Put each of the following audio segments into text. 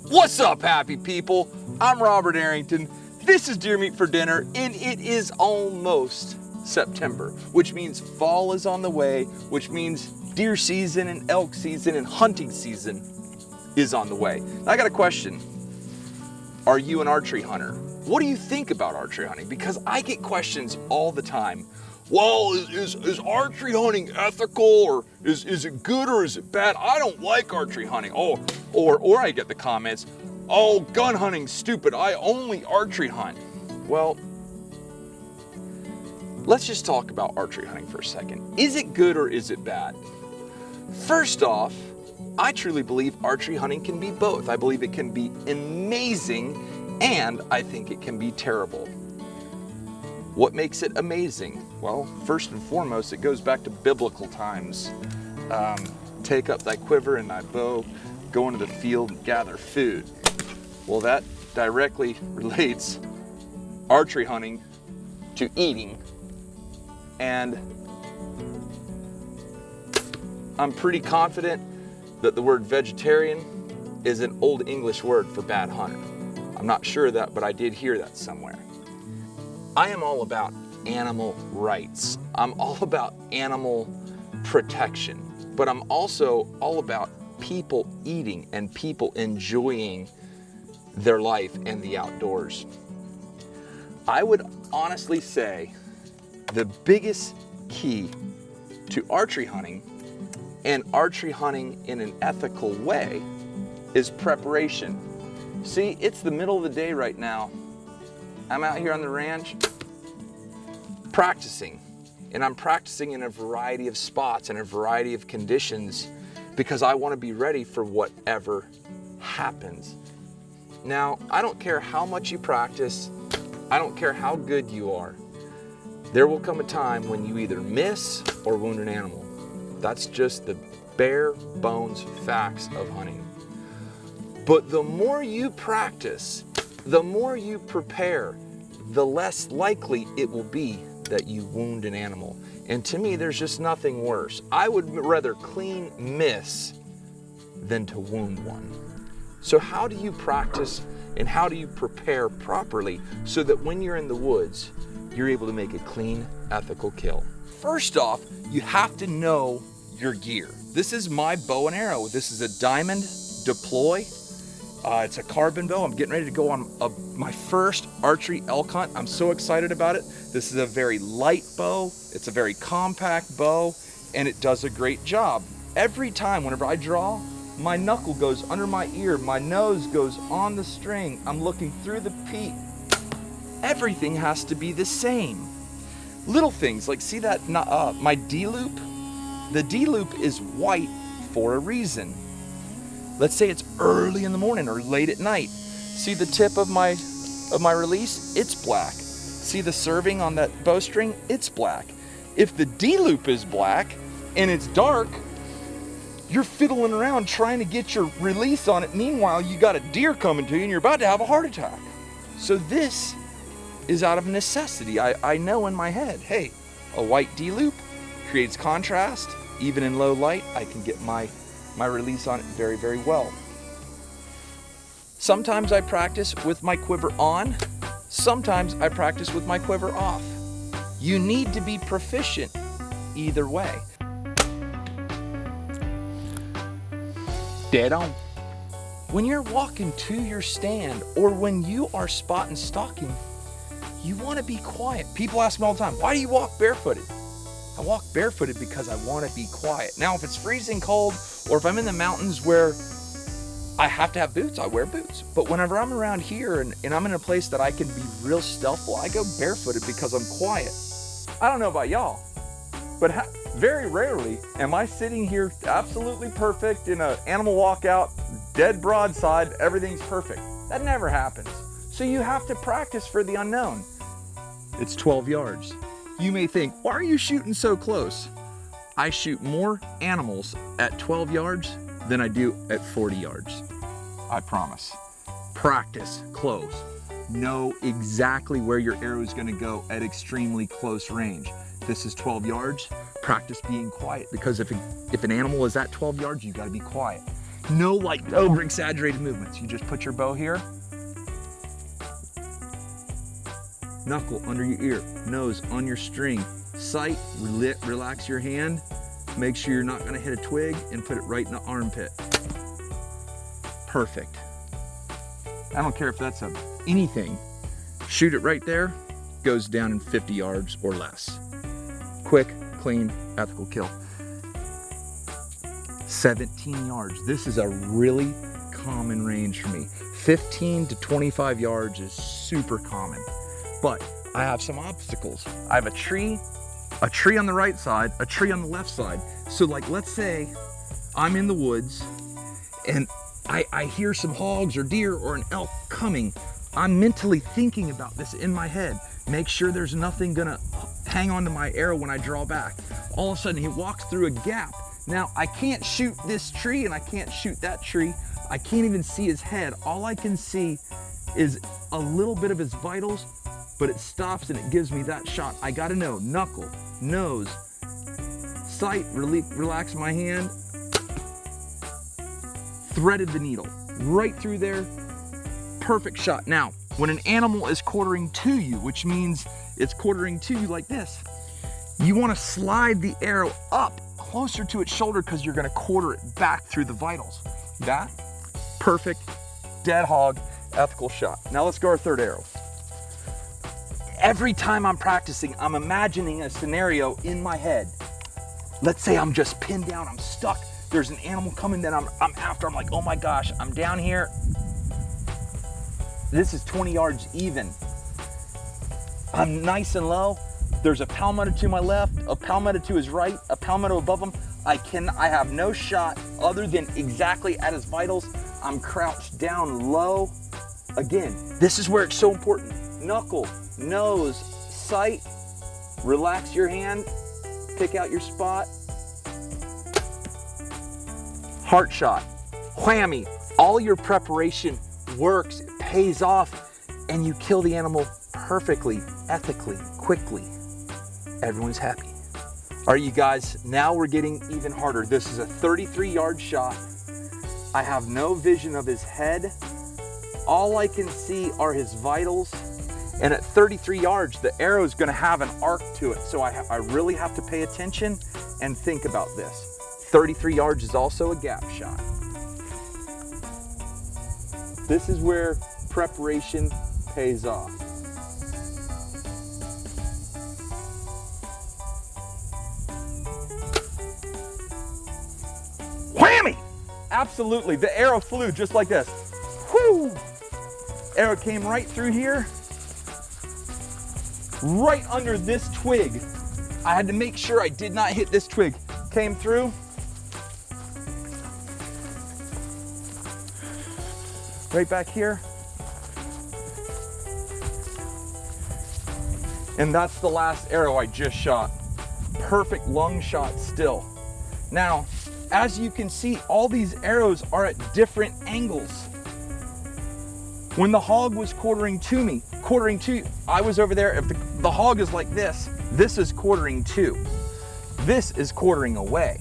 What's up, happy people? I'm Robert Arrington. This is Deer Meat for Dinner, and it is almost September, which means fall is on the way, which means deer season and elk season and hunting season is on the way. Now, I got a question. Are you an archery hunter? What do you think about archery hunting? Because I get questions all the time. Well, is archery hunting ethical, or is it good or is it bad? I don't like archery hunting. Oh, or I get the comments, oh, gun hunting's stupid. I only archery hunt. Well, let's just talk about archery hunting for a second. Is it good or is it bad? First off, I truly believe archery hunting can be both. I believe it can be amazing, and I think it can be terrible. What makes it amazing? Well, first and foremost, it goes back to biblical times. Take up thy quiver and thy bow, go into the field and gather food. Well, that directly relates archery hunting to eating, and I'm pretty confident that the word vegetarian is an old English word for bad hunter. I'm not sure of that, but I did hear that somewhere. I am all about animal rights. I'm all about animal protection, but I'm also all about people eating and people enjoying their life and the outdoors. I would honestly say the biggest key to archery hunting, and archery hunting in an ethical way, is preparation. See, it's the middle of the day right now. I'm out here on the ranch practicing, and I'm practicing in a variety of spots and a variety of conditions because I want to be ready for whatever happens. Now, I don't care how much you practice, I don't care how good you are, there will come a time when you either miss or wound an animal. That's just the bare bones facts of hunting. But the more you practice, the more you prepare, the less likely it will be that you wound an animal. And to me, there's just nothing worse. I would rather clean miss than to wound one. So how do you practice and how do you prepare properly so that when you're in the woods, you're able to make a clean, ethical kill? First off, you have to know your gear. This is my bow and arrow. This is a Diamond Deploy. It's a carbon bow. I'm getting ready to go on my first archery elk hunt. I'm so excited about it. This is a very light bow. It's a very compact bow, and it does a great job. Every time, whenever I draw, my knuckle goes under my ear, my nose goes on the string, I'm looking through the peak. Everything has to be the same. Little things like, see that, my D-loop? The D-loop is white for a reason. Let's say it's early in the morning or late at night. See the tip of my release? It's black. See the serving on that bowstring? It's black. If the D-loop is black and it's dark, you're fiddling around trying to get your release on it. Meanwhile, you got a deer coming to you and you're about to have a heart attack. So this is out of necessity. I know in my head, hey, a white D-loop creates contrast. Even in low light, I can get my release on it very, very well. Sometimes I practice with my quiver on, sometimes I practice with my quiver off. You need to be proficient either way. Dead on. When you're walking to your stand or when you are spot and stalking, you want to be quiet. People ask me all the time, why do you walk barefooted? I walk barefooted because I want to be quiet. Now, if it's freezing cold or if I'm in the mountains where I have to have boots, I wear boots. But whenever I'm around here and I'm in a place that I can be real stealthful, I go barefooted because I'm quiet. I don't know about y'all, but very rarely am I sitting here absolutely perfect in an animal walkout, dead broadside, everything's perfect. That never happens. So you have to practice for the unknown. It's 12 yards. You may think, why are you shooting so close? I shoot more animals at 12 yards than I do at 40 yards. I promise. Practice close. Know exactly where your arrow is going to go at extremely close range. This is 12 yards. Practice being quiet, because if an animal is at 12 yards, you got to be quiet. No like over exaggerated movements. You just put your bow here. Knuckle under your ear, nose on your string. Sight, relax your hand. Make sure you're not gonna hit a twig and put it right in the armpit. Perfect. I don't care if that's anything. Shoot it right there, goes down in 50 yards or less. Quick, clean, ethical kill. 17 yards. This is a really common range for me. 15 to 25 yards is super common. But I have some obstacles. I have a tree on the right side, a tree on the left side. So like, let's say I'm in the woods and I hear some hogs or deer or an elk coming. I'm mentally thinking about this in my head. Make sure there's nothing gonna hang onto my arrow when I draw back. All of a sudden he walks through a gap. Now I can't shoot this tree and I can't shoot that tree. I can't even see his head. All I can see is a little bit of his vitals, but it stops and it gives me that shot. I gotta know, knuckle, nose, sight, relax my hand, threaded the needle right through there, perfect shot. Now, when an animal is quartering to you, which means it's quartering to you like this, you wanna slide the arrow up closer to its shoulder because you're gonna quarter it back through the vitals. That, perfect, dead hog, ethical shot. Now let's go our third arrow. Every time I'm practicing, I'm imagining a scenario in my head. Let's say I'm just pinned down, I'm stuck. There's an animal coming that I'm after. I'm like, oh my gosh, I'm down here. This is 20 yards even. I'm nice and low. There's a palmetto to my left, a palmetto to his right, a palmetto above him. I have no shot other than exactly at his vitals. I'm crouched down low. Again, this is where it's so important. Knuckle, nose, sight, relax your hand, pick out your spot. Heart shot, whammy. All your preparation works, it pays off, and you kill the animal perfectly, ethically, quickly. Everyone's happy. All right, you guys, now we're getting even harder. This is a 33-yard shot. I have no vision of his head. All I can see are his vitals. And at 33 yards, the arrow is gonna have an arc to it. So I really have to pay attention and think about this. 33 yards is also a gap shot. This is where preparation pays off. Whammy! Absolutely, the arrow flew just like this. Whoo! Arrow came right through here, right under this twig. I had to make sure I did not hit this twig. Came through. Right back here. And that's the last arrow I just shot. Perfect lung shot still. Now, as you can see, all these arrows are at different angles. When the hog was quartering to me, I was over there. If the hog is like this is quartering to. This is quartering away.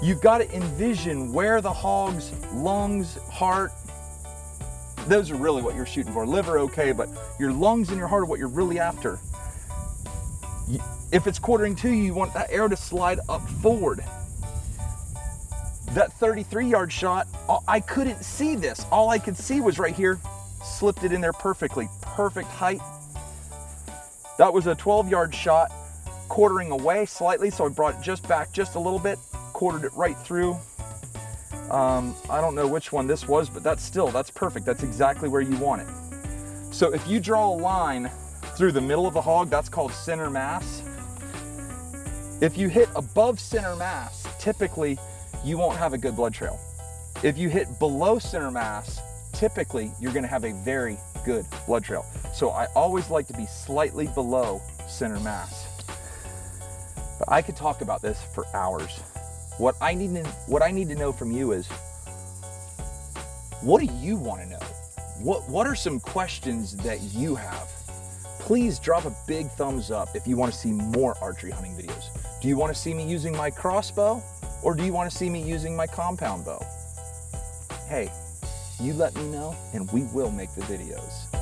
You've got to envision where the hog's lungs, heart, those are really what you're shooting for. Liver, okay, but your lungs and your heart are what you're really after. If it's quartering to you, you want that arrow to slide up forward. That 33-yard shot, I couldn't see this. All I could see was right here. Slipped it in there perfectly. Perfect height. That was a 12-yard shot, quartering away slightly, so I brought it just back just a little bit, quartered it right through. I don't know which one this was, but that's perfect. That's exactly where you want it. So if you draw a line through the middle of the hog, that's called center mass. If you hit above center mass, typically you won't have a good blood trail. If you hit below center mass, typically you're gonna have a very good blood trail. So I always like to be slightly below center mass. But I could talk about this for hours. What I need to know from you is, what do you want to know? What are some questions that you have? Please drop a big thumbs up if you want to see more archery hunting videos. Do you want to see me using my crossbow, or do you want to see me using my compound bow? hey, you let me know and we will make the videos.